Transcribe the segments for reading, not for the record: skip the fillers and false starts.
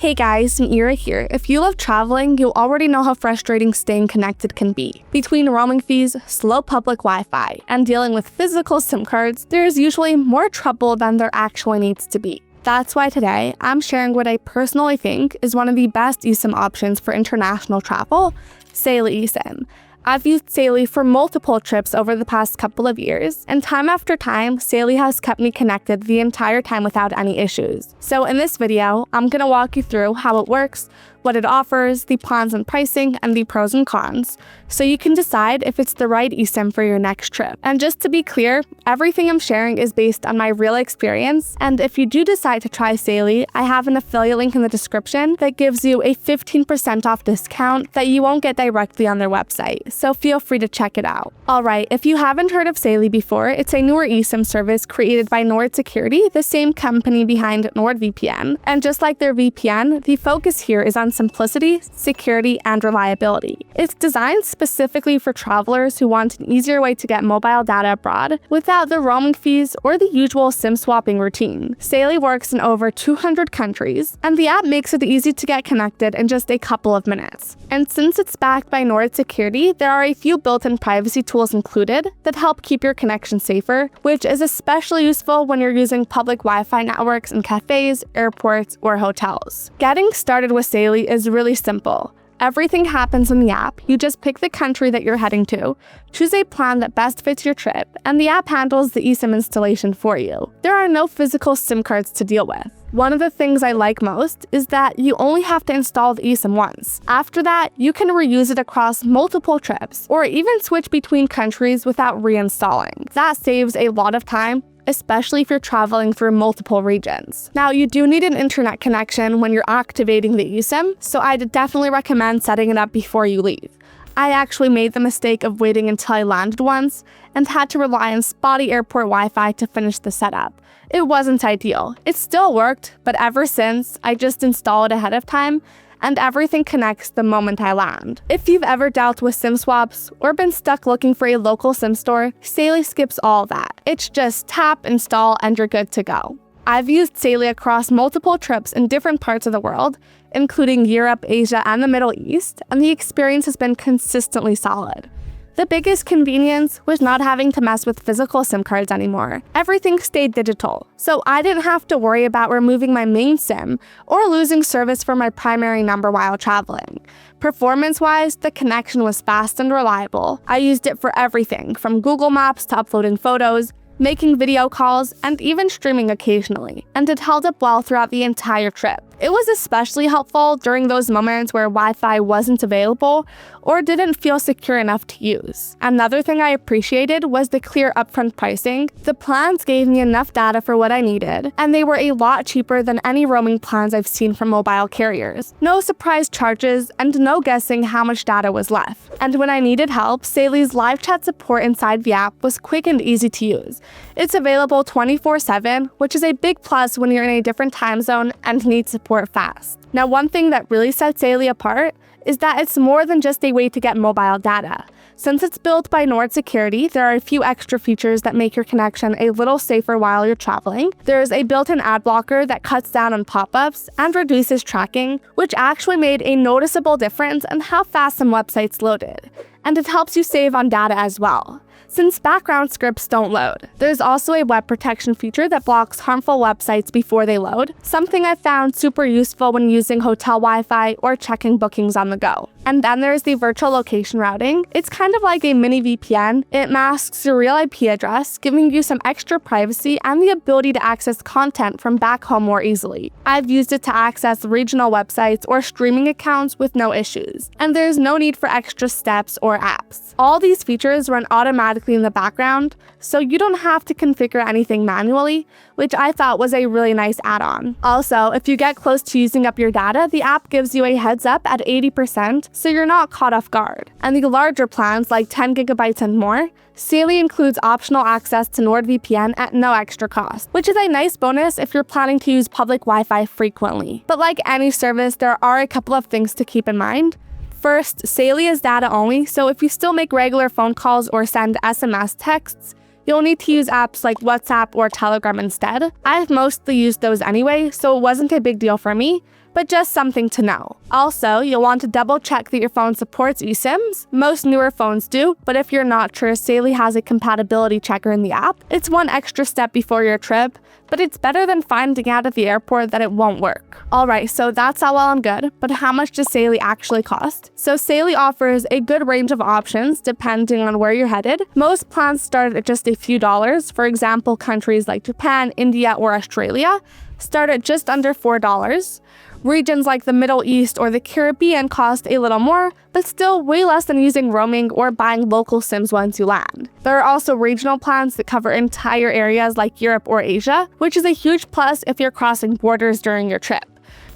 Hey guys, Ira here. If you love traveling, you already know how frustrating staying connected can be. Between roaming fees, slow public Wi-Fi, and dealing with physical SIM cards, there is usually more trouble than there actually needs to be. That's why today, I'm sharing what I personally think is one of the best eSIM options for international travel, Saily eSIM. I've used Saily for multiple trips over the past couple of years, and time after time, Saily has kept me connected the entire time without any issues. So in this video, I'm gonna walk you through how it works, what it offers, the plans and pricing, and the pros and cons, so you can decide if it's the right eSIM for your next trip. And just to be clear, everything I'm sharing is based on my real experience, and if you do decide to try Saily, I have an affiliate link in the description that gives you a 15% off discount that you won't get directly on their website, so feel free to check it out. Alright, if you haven't heard of Saily before, it's a newer eSIM service created by Nord Security, the same company behind NordVPN, and just like their VPN, the focus here is on simplicity, security, and reliability. It's designed specifically for travelers who want an easier way to get mobile data abroad without the roaming fees or the usual SIM swapping routine. Saily works in over 200 countries, and the app makes it easy to get connected in just a couple of minutes. And since it's backed by Nord Security, there are a few built-in privacy tools included that help keep your connection safer, which is especially useful when you're using public Wi-Fi networks in cafes, airports, or hotels. Getting started with Saily is really simple. Everything happens in the app. You just pick the country that you're heading to, choose a plan that best fits your trip, and the app handles the eSIM installation for you. There are no physical SIM cards to deal with. One of the things I like most is that you only have to install the eSIM once. After that, you can reuse it across multiple trips, or even switch between countries without reinstalling. That saves a lot of time, especially if you're traveling through multiple regions. Now, you do need an internet connection when you're activating the eSIM, so I'd definitely recommend setting it up before you leave. I actually made the mistake of waiting until I landed once and had to rely on spotty airport Wi-Fi to finish the setup. It wasn't ideal. It still worked, but ever since, I just install it ahead of time, and everything connects the moment I land. If you've ever dealt with SIM swaps or been stuck looking for a local SIM store, Saily skips all that. It's just tap, install, and you're good to go. I've used Saily across multiple trips in different parts of the world, including Europe, Asia, and the Middle East, and the experience has been consistently solid. The biggest convenience was not having to mess with physical SIM cards anymore. Everything stayed digital, so I didn't have to worry about removing my main SIM or losing service for my primary number while traveling. Performance-wise, the connection was fast and reliable. I used it for everything, from Google Maps to uploading photos, making video calls, and even streaming occasionally, and it held up well throughout the entire trip. It was especially helpful during those moments where Wi-Fi wasn't available or didn't feel secure enough to use. Another thing I appreciated was the clear upfront pricing. The plans gave me enough data for what I needed, and they were a lot cheaper than any roaming plans I've seen from mobile carriers. No surprise charges, and no guessing how much data was left. And when I needed help, Saily's live chat support inside the app was quick and easy to use. It's available 24/7, which is a big plus when you're in a different time zone and need support fast. Now, one thing that really sets Saily apart is that it's more than just a way to get mobile data. Since it's built by Nord Security, there are a few extra features that make your connection a little safer while you're traveling. There's a built-in ad blocker that cuts down on pop-ups and reduces tracking, which actually made a noticeable difference in how fast some websites loaded. And it helps you save on data as well, since background scripts don't load. There's also a web protection feature that blocks harmful websites before they load, something I found super useful when using hotel Wi-Fi or checking bookings on the go. And then there's the virtual location routing. It's kind of like a mini VPN. It masks your real IP address, giving you some extra privacy and the ability to access content from back home more easily. I've used it to access regional websites or streaming accounts with no issues, and there's no need for extra steps or apps. All these features run automatically in the background, so you don't have to configure anything manually, which I thought was a really nice add-on. Also, if you get close to using up your data, the app gives you a heads up at 80%, so you're not caught off guard. And the larger plans, like 10 gigabytes and more, Saily includes optional access to NordVPN at no extra cost, which is a nice bonus if you're planning to use public Wi-Fi frequently. But like any service, there are a couple of things to keep in mind. First, Saily is data only, so if you still make regular phone calls or send SMS texts, you'll need to use apps like WhatsApp or Telegram instead. I've mostly used those anyway, so it wasn't a big deal for me, but just something to know. Also, you'll want to double check that your phone supports eSIMs. Most newer phones do, but if you're not sure, Saily has a compatibility checker in the app. It's one extra step before your trip, but it's better than finding out at the airport that it won't work. Alright, so that's all well and good, but how much does Saily actually cost? So Saily offers a good range of options depending on where you're headed. Most plans start at just a few dollars. For example, countries like Japan, India, or Australia start at just under $4. Regions like the Middle East or the Caribbean cost a little more, but still way less than using roaming or buying local SIMs once you land. There are also regional plans that cover entire areas like Europe or Asia, which is a huge plus if you're crossing borders during your trip.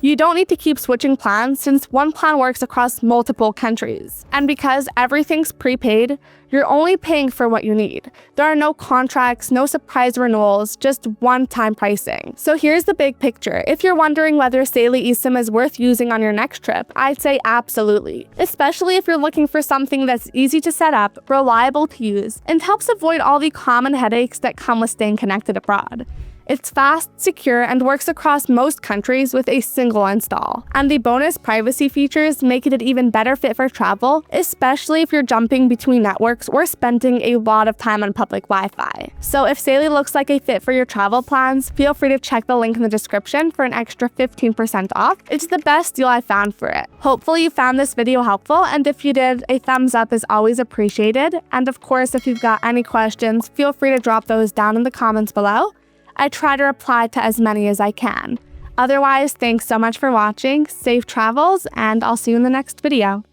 You don't need to keep switching plans since one plan works across multiple countries. And because everything's prepaid, you're only paying for what you need. There are no contracts, no surprise renewals, just one-time pricing. So here's the big picture. If you're wondering whether Saily eSIM is worth using on your next trip, I'd say absolutely. Especially if you're looking for something that's easy to set up, reliable to use, and helps avoid all the common headaches that come with staying connected abroad. It's fast, secure, and works across most countries with a single install. And the bonus privacy features make it an even better fit for travel, especially if you're jumping between networks or spending a lot of time on public Wi-Fi. So if Saily looks like a fit for your travel plans, feel free to check the link in the description for an extra 15% off. It's the best deal I found for it. Hopefully you found this video helpful, and if you did, a thumbs up is always appreciated. And of course, if you've got any questions, feel free to drop those down in the comments below. I try to reply to as many as I can. Otherwise, thanks so much for watching, safe travels, and I'll see you in the next video.